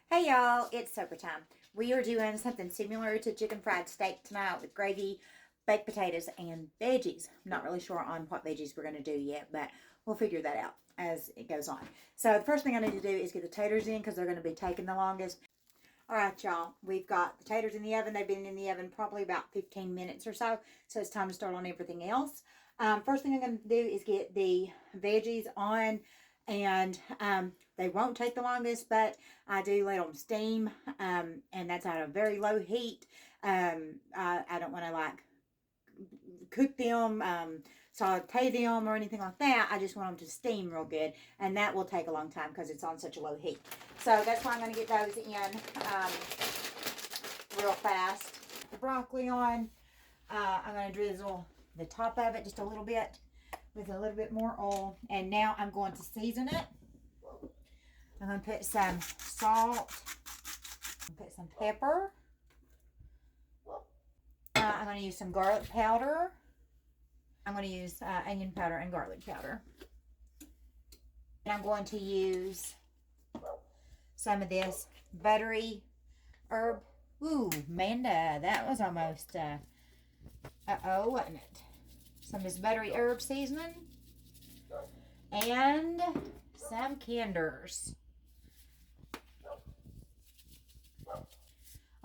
Hey y'all, it's supper time. We are doing something similar to chicken fried steak tonight with gravy, baked potatoes, and veggies. I'm not really sure on what veggies we're going to do yet, but we'll figure that out as it goes on. So the first thing I need to do is get the taters in because they're going to be taking the longest. All right, y'all, we've got the taters in the oven. They've been in the oven probably about 15 minutes or so, so it's time to start on everything else. First thing I'm going to do is get the veggies on, and they won't take the longest, but I do let them steam, and that's at a very low heat. I don't want to like cook them, saute them, or anything like that. I just want them to steam real good, and that will take a long time because it's on such a low heat. So that's why I'm going to get those in real fast. The broccoli on, I'm going to drizzle the top of it just a little bit with a little bit more oil, and now I'm going to season it. I'm going to put some salt, put some pepper. I'm going to use some garlic powder. I'm going to use onion powder and garlic powder. And I'm going to use some of this buttery herb. Ooh, Manda, that was almost, uh-oh, wasn't it? Some of this buttery herb seasoning. And some Kinders.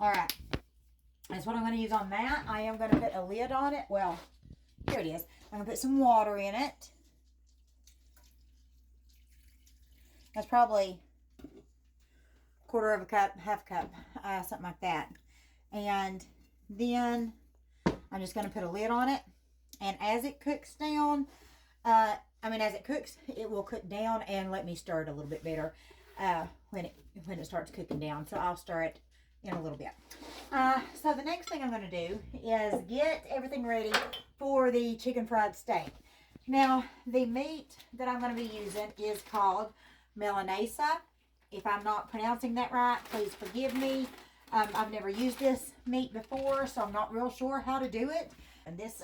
Alright, that's what I'm going to use on that. I am going to put a lid on it. Well, here it is. I'm going to put some water in it. That's probably a quarter of a cup, half a cup, something like that. And then I'm just going to put a lid on it. And as it cooks down, as it cooks, it will cook down and let me stir it a little bit better when it starts cooking down. So I'll stir it in a little bit. So the next thing I'm going to do is get everything ready for the chicken fried steak. Now, the meat that I'm going to be using is called Melanesa. If I'm not pronouncing that right, please forgive me. I've never used this meat before, so I'm not real sure how to do it. And this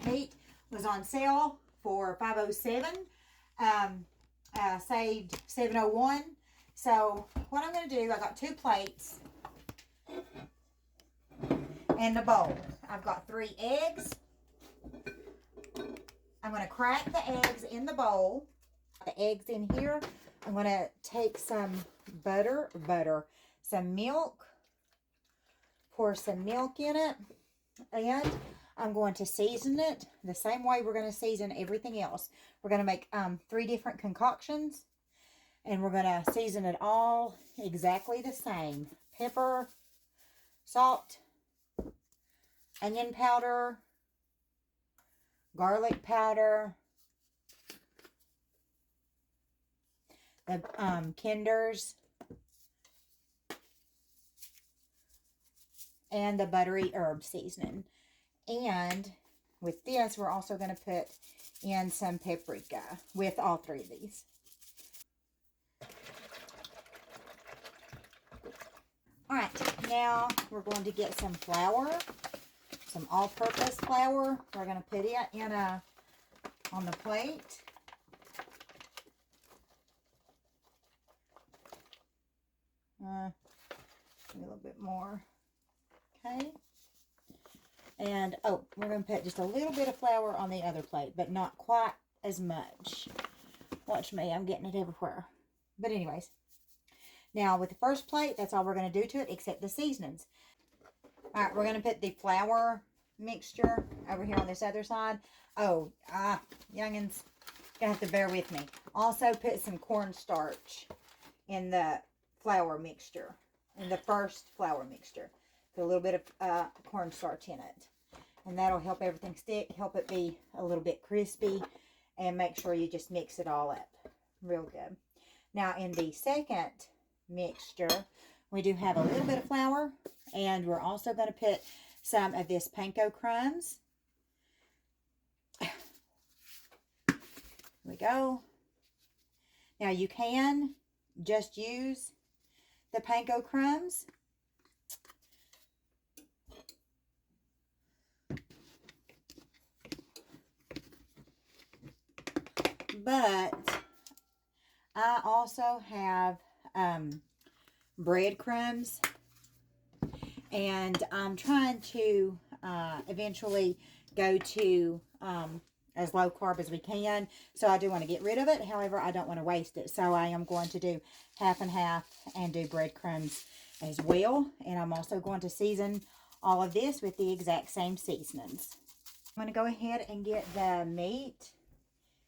meat was on sale for $5.07. Saved $7.01. So what I'm going to do, I got 2 plates and a bowl. I've got 3 eggs. I'm going to crack the eggs in the bowl. The eggs in here. I'm going to take some some milk, pour some milk in it, and I'm going to season it the same way we're going to season everything else. We're going to make 3 different concoctions, and we're going to season it all exactly the same. Pepper, salt, onion powder, garlic powder, the Kinders, and the buttery herb seasoning. And with this, we're also going to put in some paprika with all 3 of these. Alright, now we're going to get some flour, some all-purpose flour. We're going to put it in on the plate. Maybe a little bit more. Okay. And, we're going to put just a little bit of flour on the other plate, but not quite as much. Watch me, I'm getting it everywhere. But anyways, now with the first plate, that's all we're going to do to it, except the seasonings. Alright, we're going to put the flour mixture over here on this other side. Oh, youngins, gonna have to bear with me. Also put some cornstarch in the flour mixture, in the first flour mixture. Put a little bit of cornstarch in it. And that'll help everything stick, help it be a little bit crispy, and make sure you just mix it all up real good. Now in the second mixture, we do have a little bit of flour, and we're also going to put some of this panko crumbs. Here we go. Now you can just use the panko crumbs. But I also have breadcrumbs. And I'm trying to eventually go to as low carb as we can. So I do want to get rid of it. However, I don't want to waste it. So I am going to do half and half and do breadcrumbs as well. And I'm also going to season all of this with the exact same seasonings. I'm going to go ahead and get the meat.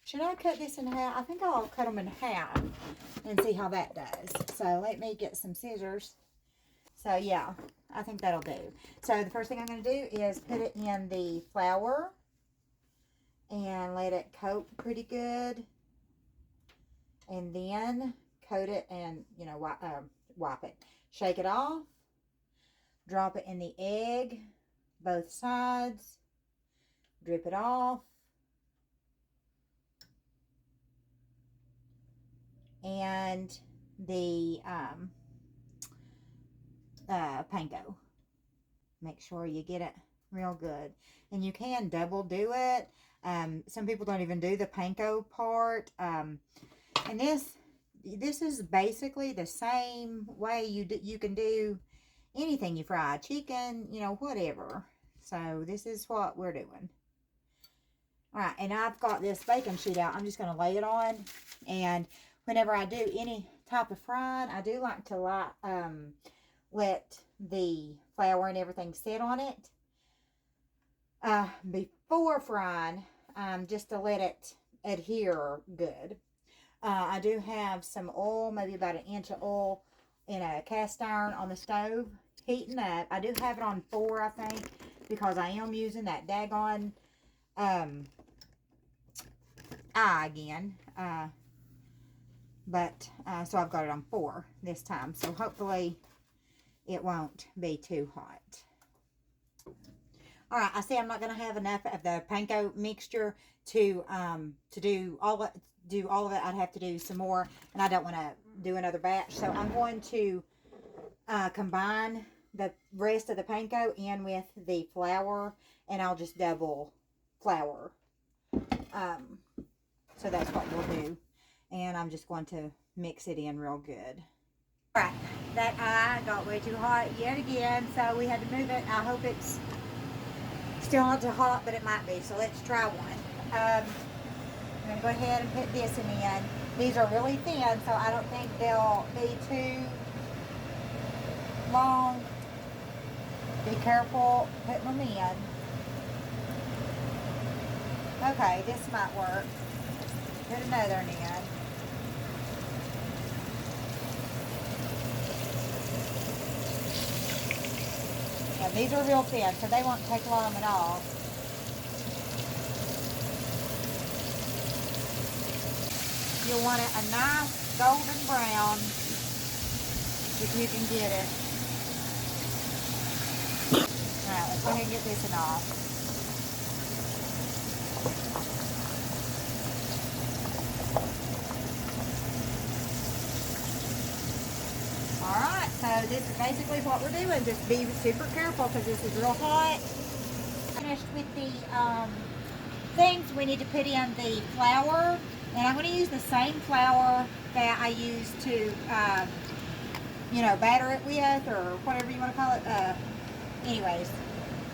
Should I cut this in half? I think I'll cut them in half and see how that does. So let me get some scissors. So yeah, I think that'll do. So the first thing I'm going to do is put it in the flour and let it coat pretty good. And then coat it and, you know, wipe it. Shake it off. Drop it in the egg, both sides. Drip it off. And the panko. Make sure you get it real good. And you can double do it. Some people don't even do the panko part. And this is basically the same way you can do anything you fry. Chicken, you know, whatever. So this is what we're doing. Alright, and I've got this baking sheet out. I'm just going to lay it on. And whenever I do any type of frying, I do like to let the flour and everything sit on it before frying, just to let it adhere good. I do have some oil, maybe about an inch of oil in a cast iron on the stove, heating up. I do have it on 4, I think, because I am using that daggone eye again. So I've got it on 4 this time. So hopefully it won't be too hot. All right, I see I'm not going to have enough of the panko mixture to do all of it. I'd have to do some more, and I don't want to do another batch. So I'm going to combine the rest of the panko in with the flour, and I'll just double flour. So that's what we'll do. And I'm just going to mix it in real good. Alright, that eye got way too hot yet again, so we had to move it. I hope it's still not too hot, but it might be. So let's try one. I'm going to go ahead and put this in. These are really thin, so I don't think they'll be too long. Be careful putting them in. Okay, this might work. Put another one in. Yeah, these are real thin, so they won't take long at all. You'll want it a nice golden brown if you can get it. Alright, let's go ahead and get this one off. Alright, so this is basically what we're doing. Just be super careful because this is real hot. Finished with the things. We need to put in the flour. And I'm going to use the same flour that I use to, batter it with, or whatever you want to call it. Anyways,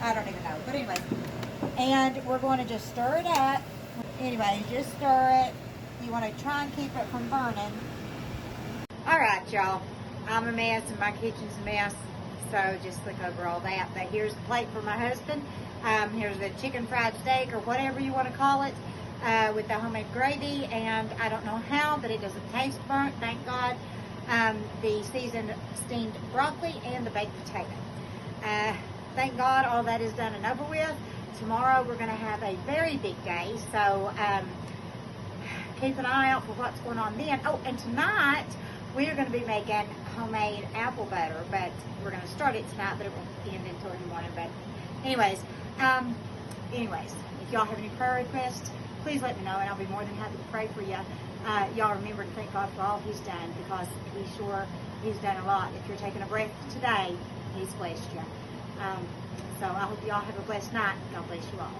I don't even know. But anyways, and we're going to just stir it up. Anyway, just stir it. You want to try and keep it from burning. Alright, y'all. I'm a mess and my kitchen's a mess. So just look over all that. But here's the plate for my husband. Here's the chicken fried steak, or whatever you want to call it. With the homemade gravy, and I don't know how, but it doesn't taste burnt, thank God. The seasoned steamed broccoli and the baked potato. Thank God all that is done and over with. Tomorrow we're going to have a very big day, so keep an eye out for what's going on then. Oh, and tonight we're going to be making homemade apple butter, but we're going to start it tonight, but it won't end until in the morning. But anyways, if y'all have any prayer requests, please let me know, and I'll be more than happy to pray for you. Y'all remember to thank God for all He's done, because He's done a lot. If you're taking a breath today, He's blessed you. So I hope y'all have a blessed night. God bless you all.